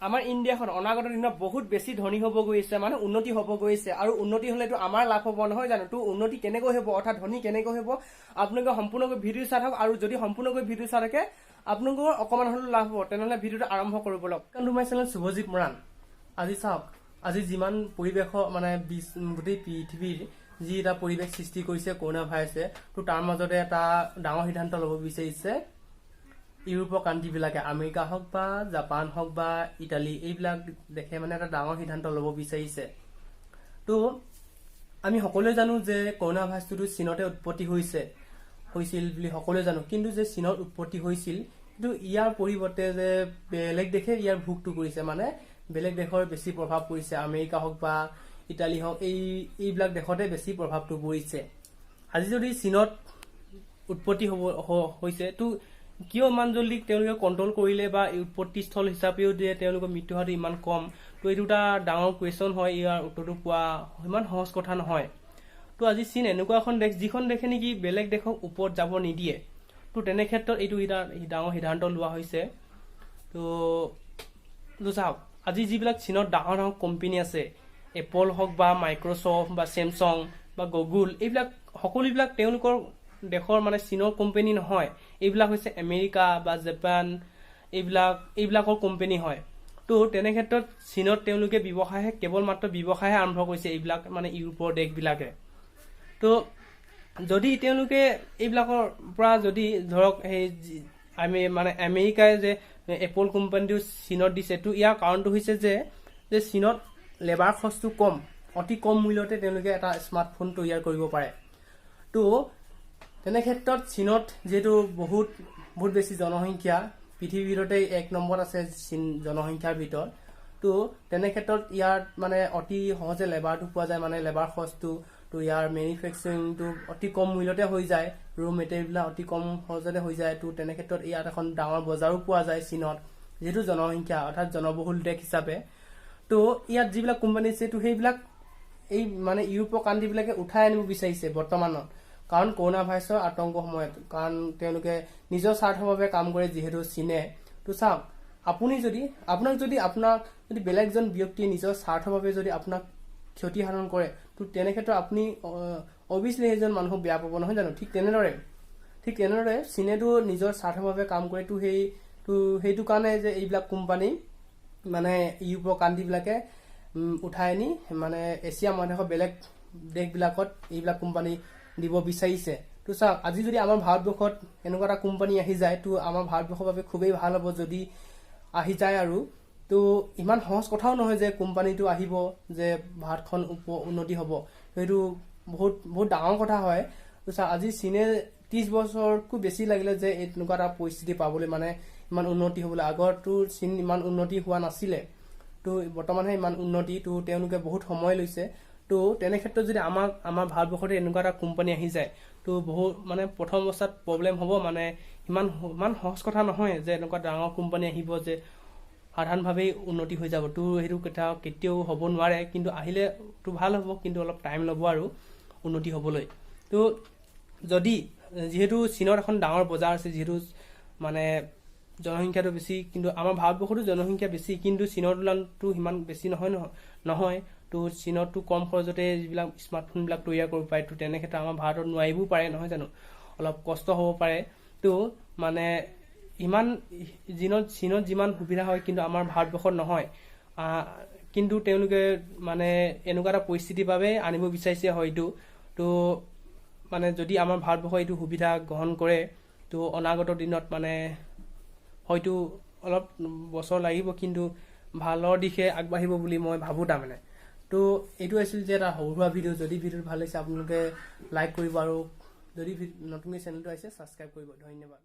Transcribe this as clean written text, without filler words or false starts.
আমাৰ ইণ্ডিয়াখন অনাগত দিনত বহুত বেছি ধনী হ'ব গৈছে, মানে উন্নতি হ'ব গৈছে, আৰু উন্নতি হলেতো আমাৰ লাভ হ'ব নহয় জানো? তো উন্নতি কেনেকৈ হ'ব অৰ্থাৎ ধনী কেনেকৈ হ'ব আপোনালোকে সম্পূৰ্ণকৈ ভিডিঅ' চাই থাকক, আৰু যদি সম্পূৰ্ণকৈ ভিডিঅ' চাই থাকে আপোনালোকৰ অকণমান হ'লেও লাভ হ'ব। তেনেহ'লে ভিডিঅ'টো আৰম্ভ কৰিব লওক। কাৰণ মাই চেনেল শুভজিত মৰাণ। আজি চাওক, আজি যিমান পৰিৱেশৰ মানে গোটেই পৃথিৱীৰ যি এটা পৰিৱেশ সৃষ্টি কৰিছে কৰোণা ভাইৰাছে, তো তাৰ মাজতে এটা ডাঙৰ সিদ্ধান্ত ল'ব বিচাৰিছে ইউৰোপৰ কাণ্ট্ৰিবিলাকে, আমেৰিকা হওক বা জাপান হওক বা ইটালী, এইবিলাক দেশে মানে এটা ডাঙৰ সিদ্ধান্ত ল'ব বিচাৰিছে। তো আমি সকলোৱে জানো যে কৰোণা ভাইৰাছটো চীনতে উৎপত্তি হৈছিল বুলি সকলোৱে জানো, কিন্তু যে চীনত উৎপত্তি হৈছিল, কিন্তু ইয়াৰ পৰিৱৰ্তে যে বেলেগ দেশে ইয়াৰ ভোগটো কৰিছে, মানে বেলেগ দেশৰ বেছি প্ৰভাৱ পৰিছে, আমেৰিকা হওক বা ইটালী হওক, এইবিলাক দেশতে বেছি প্ৰভাৱটো পৰিছে। আজি যদি চীনত উৎপত্তি হৈছে, তো কিয় ইমান জল্দি তেওঁলোকে কণ্ট্ৰল কৰিলে বা উৎপত্তি স্থল হিচাপেও দিয়ে তেওঁলোকৰ মৃত্যু হাৰটো ইমান কম? তো এইটো এটা ডাঙৰ কুৱেশ্যন হয়, ইয়াৰ উত্তৰটো পোৱা ইমান সহজ কথা নহয়। তো আজি চীন এনেকুৱা এখন দেশ যিখন দেশে নেকি বেলেগ দেশক ওপৰত যাব নিদিয়ে, তো তেনে ক্ষেত্ৰত এইটো ডাঙৰ সিদ্ধান্ত লোৱা হৈছে। তো চাওক, আজি যিবিলাক চীনত ডাঙৰ ডাঙৰ কোম্পানী আছে, এপল হওক বা মাইক্ৰ'ছফ্ট বা চেমচাং বা গুগল, এইবিলাক সকলোবিলাক তেওঁলোকৰ দেশৰ মানে চীনৰ কোম্পানী নহয়, এইবিলাক হৈছে আমেৰিকা বা জাপান, এইবিলাকৰ কোম্পানী হয়। তো তেনে ক্ষেত্ৰত চীনত তেওঁলোকে কেৱল মাত্ৰ ব্যৱসায়হে আৰম্ভ কৰিছে, এইবিলাক মানে ইউৰোপৰ দেশবিলাকে। তো যদি তেওঁলোকে এইবিলাকৰ পৰা যদি ধৰক মানে আমেৰিকাই যে এপল কোম্পানীটো চীনত দিছে, তো ইয়াৰ কাৰণটো হৈছে যে চীনত লেবাৰ খৰচটো কম, অতি কম মূল্যতে তেওঁলোকে এটা স্মাৰ্টফোন তৈয়াৰ কৰিব পাৰে। তো তেনে ক্ষেত্ৰত চীনত যিহেতু বহুত বেছি জনসংখ্যা, পৃথিৱীৰ ভিতৰতে 1 নম্বৰত আছে চীন জনসংখ্যাৰ ভিতৰত। তো তেনে ক্ষেত্ৰত ইয়াত মানে অতি সহজে লেবাৰটো পোৱা যায়, মানে লেবাৰ খৰচটো, তো ইয়াৰ মেনুফেকচাৰিংটো অতি কম মূল্যতে হৈ যায়, মেটেৰিয়েলবিলাক অতি কম সহজতে হৈ যায়। তো তেনে ক্ষেত্ৰত ইয়াত এখন ডাঙৰ বজাৰো পোৱা যায় চীনত, যিহেতু জনসংখ্যা অৰ্থাৎ জনবহুল দেশ হিচাপে। তো ইয়াত যিবিলাক কোম্পানী আছে, তো সেইবিলাক এই মানে ইউৰোপৰ কাণ্ট্ৰিবিলাকে উঠাই আনিব বিচাৰিছে বৰ্তমানত, কাৰণ কৰোণা ভাইৰাছৰ আতংকৰ সময়ত, কাৰণ তেওঁলোকে নিজৰ স্বাৰ্থৰ বাবে কাম কৰে যিহেতু চীনে। তো চাওক, আপোনাক যদি বেলেগ এজন ব্যক্তিয়ে নিজৰ স্বাৰ্থৰ বাবে যদি আপোনাক ক্ষতি সাধন কৰে, তো তেনে ক্ষেত্ৰত আপুনি অভিয়াছলি সেইজন মানুহক বেয়া পাব নহয় জানো? ঠিক তেনেদৰে চীনেতো নিজৰ স্বাৰ্থৰ বাবে কাম কৰে। তো সেইটো কাৰণে যে এইবিলাক কোম্পানী মানে ইউৰোপৰ কাণ্ট্ৰিবিলাকে উঠাই আনি মানে এছিয়া মহাদেশৰ বেলেগ দেশবিলাকত এইবিলাক কোম্পানী দিব বিচাৰিছে। তো চাওক, আজি যদি আমাৰ ভাৰতবৰ্ষত এনেকুৱা এটা কোম্পানী আহি যায়, তো আমাৰ ভাৰতবৰ্ষৰ বাবে খুবেই ভাল হ'ব যদি আহি যায়। আৰু তো ইমান সহজ কথাও নহয় যে কোম্পানীটো আহিব যে ভাৰতখন উন্নতি হ'ব, সেইটো বহুত ডাঙৰ কথা হয়। তো চাওক, আজি চীনে 30 বছৰতকৈ বেছি লাগিলে যে এনেকুৱা এটা পৰিস্থিতি পাবলৈ, মানে ইমান উন্নতি হ'বলৈ। আগতো চীন ইমান উন্নতি হোৱা নাছিলে, তো বৰ্তমানহে ইমান উন্নতি। তো তেওঁলোকে বহুত সময় লৈছে। তো তেনে ক্ষেত্ৰত যদি আমাৰ ভাৰতবৰ্ষতে এনেকুৱা এটা কোম্পানী আহি যায়, তো বহুত মানে প্ৰথম অৱস্থাত প্ৰব্লেম হ'ব, মানে ইমান সহজ কথা নহয় যে এনেকুৱা ডাঙৰ কোম্পানী আহিব যে সাধাৰণভাৱেই উন্নতি হৈ যাব। তো সেইটো কথা কেতিয়াও হ'ব নোৱাৰে, কিন্তু আহিলেতো ভাল হ'ব, কিন্তু অলপ টাইম ল'ব আৰু উন্নতি হ'বলৈ। তো যিহেতু চীনত এখন ডাঙৰ বজাৰ আছে, যিহেতু মানে জনসংখ্যাটো বেছি, কিন্তু আমাৰ ভাৰতবৰ্ষতো জনসংখ্যা বেছি, কিন্তু চীনৰ তুলনাতো সিমান বেছি নহয়। তো চীনতো কম খৰচতে যিবিলাক স্মাৰ্টফোনবিলাক তৈয়াৰ কৰিব পাৰে, তো তেনে ক্ষেত্ৰত আমাৰ ভাৰতত নোৱাৰিবও পাৰে নহয় জানো? অলপ কষ্ট হ'ব পাৰে। তো মানে চীনত যিমান সুবিধা হয়, কিন্তু আমাৰ ভাৰতবৰ্ষত নহয়। কিন্তু তেওঁলোকে মানে এনেকুৱা এটা পৰিস্থিতিৰ বাবে আনিব বিচাৰিছে হয়তো। তো মানে যদি আমাৰ ভাৰতবৰ্ষই এইটো সুবিধা গ্ৰহণ কৰে, তো অনাগত দিনত মানে হয়তো অলপ বছৰ লাগিব, কিন্তু ভালৰ দিশে আগবাঢ়িব বুলি মই ভাবোঁ তাৰমানে। তো এইটো আছিল যে এটা সৰু সুৰা ভিডিঅ'। যদি ভিডিঅ'টো ভাল লাগিছে আপোনালোকে লাইক কৰিব, আৰু যদি নতুনকৈ চেনেলটো আহিছে ছাবস্ক্ৰাইব কৰিব। ধন্যবাদ।